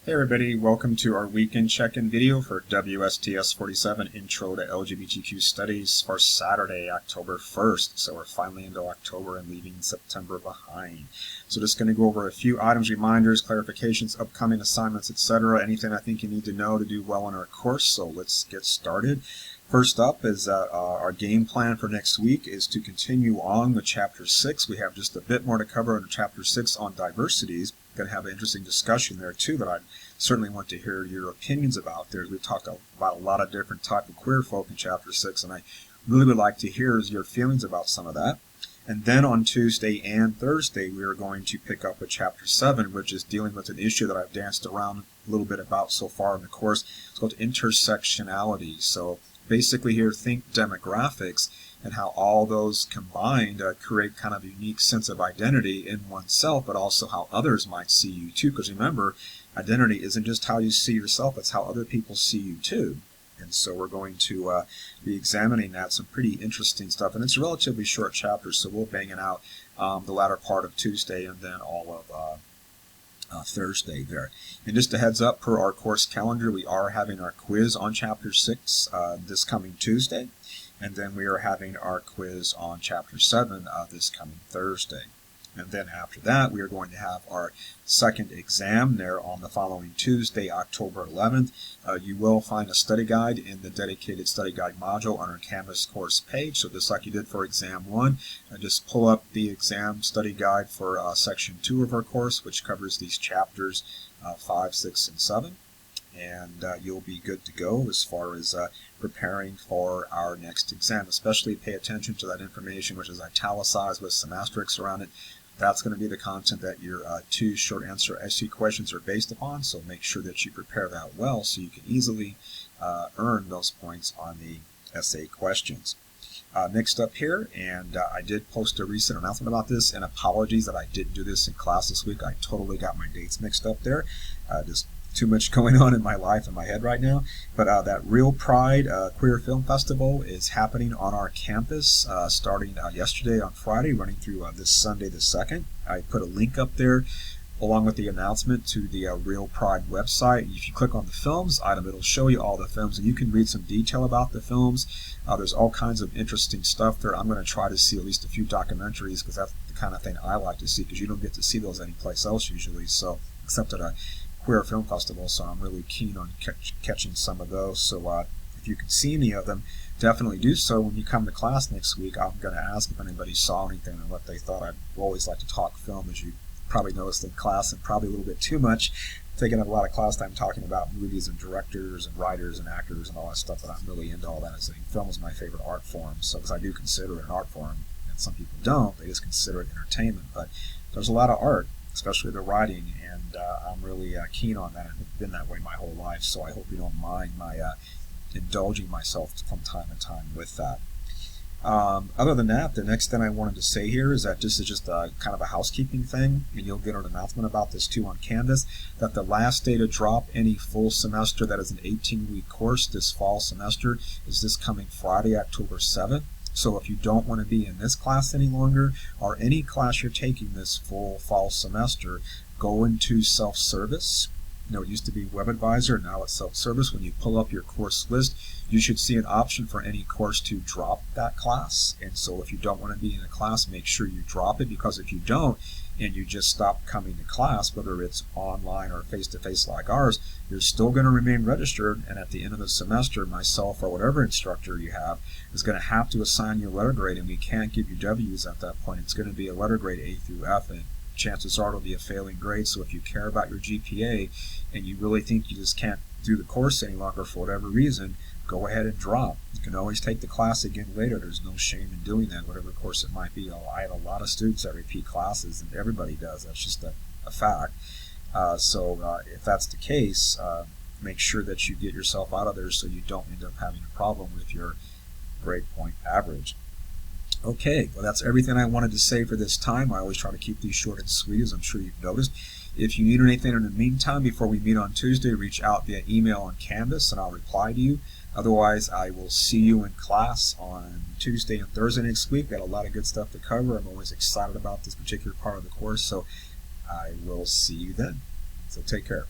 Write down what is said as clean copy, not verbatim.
Hey everybody, welcome to our weekend check-in video for WSTS-47 Intro to LGBTQ Studies for Saturday, October 1st. So we're finally into October and leaving September behind. So just going to go over a few items, reminders, clarifications, upcoming assignments, etc. Anything I think you need to know to do well in our course. So let's get started. First up is our game plan for next week is to continue on with Chapter 6. We have just a bit more to cover in Chapter 6 on diversities. Going to have an interesting discussion there too that I certainly want to hear your opinions about. We've talked about a lot of different type of queer folk in Chapter 6, and I really would like to hear your feelings about some of that. And then on Tuesday and Thursday, we are going to pick up with Chapter 7, which is dealing with an issue that I've danced around a little bit about so far in the course. It's called intersectionality. So basically here, think demographics and how all those combined create kind of a unique sense of identity in oneself, but also how others might see you too. Because remember, identity isn't just how you see yourself, it's how other people see you too. And so we're going to be examining that, some pretty interesting stuff. And it's a relatively short chapter, so we'll bang it out the latter part of Tuesday and then all of Thursday there. And just a heads up, per our course calendar, we are having our quiz on Chapter 6 this coming Tuesday. And then we are having our quiz on Chapter 7 this coming Thursday. And then after that, we are going to have our second exam there on the following Tuesday, October 11th. You will find a study guide in the dedicated study guide module on our Canvas course page. So just like you did for Exam 1, just pull up the exam study guide for Section 2 of our course, which covers these chapters 5, 6, and 7. And you'll be good to go as far as preparing for our next exam. Especially pay attention to that information, which is italicized with some asterisks around it. That's going to be the content that your 2 short answer essay questions are based upon, so make sure that you prepare that well so you can easily earn those points on the essay questions. Next up here, and I did post a recent announcement about this, and apologies that I didn't do this in class this week. I totally got my dates mixed up there. Just too much going on in my life and my head right now. But that Real Pride Queer Film Festival is happening on our campus starting yesterday on Friday, running through this Sunday the 2nd. I put a link up there along with the announcement to the Real Pride website. If you click on the films item, it'll show you all the films, and you can read some detail about the films. There's all kinds of interesting stuff there. I'm going to try to see at least a few documentaries because that's the kind of thing I like to see, because you don't get to see those anyplace else usually, so except at a queer film festival, so I'm really keen on catching some of those. So if you can see any of them, definitely do so when you come to class next week. I'm going to ask if anybody saw anything and what they thought. I'd always like to talk film, as you probably noticed in class, and probably a little bit too much, taking up a lot of class time talking about movies and directors and writers and actors and all that stuff, but I'm really into all that. I think film is my favorite art form, so because I do consider it an art form, and some people don't, they just consider it entertainment, but there's a lot of art, especially the writing, and I'm really keen on that. I've been that way my whole life, so I hope you don't mind my indulging myself from time to time with that. Other than that, the next thing I wanted to say here is that this is just a kind of a housekeeping thing, and you'll get an announcement about this too on Canvas, that the last day to drop any full semester that is an 18-week course this fall semester is this coming Friday, October 7th. So if you don't want to be in this class any longer, or any class you're taking this full fall semester, go into self-service. You know, it used to be WebAdvisor, now it's self-service. When you pull up your course list, you should see an option for any course to drop that class. And so if you don't want to be in a class, make sure you drop it, because if you don't, and you just stop coming to class, whether it's online or face-to-face like ours, you're still going to remain registered, and at the end of the semester, myself or whatever instructor you have is going to have to assign you a letter grade, and we can't give you W's at that point. It's going to be a letter grade A through F, and chances are it'll be a failing grade. So if you care about your GPA and you really think you just can't do the course any longer for whatever reason, go ahead and drop. You can always take the class again later. There's no shame in doing that, whatever course it might be. I have a lot of students that repeat classes, and everybody does. That's just a fact. So if that's the case, make sure that you get yourself out of there so you don't end up having a problem with your grade point average. Okay, well, that's everything I wanted to say for this time. I always try to keep these short and sweet, as I'm sure you've noticed. If you need anything in the meantime before we meet on Tuesday, reach out via email on Canvas and I'll reply to you. Otherwise, I will see you in class on Tuesday and Thursday next week. Got a lot of good stuff to cover. I'm always excited about this particular part of the course, so I will see you then. So take care.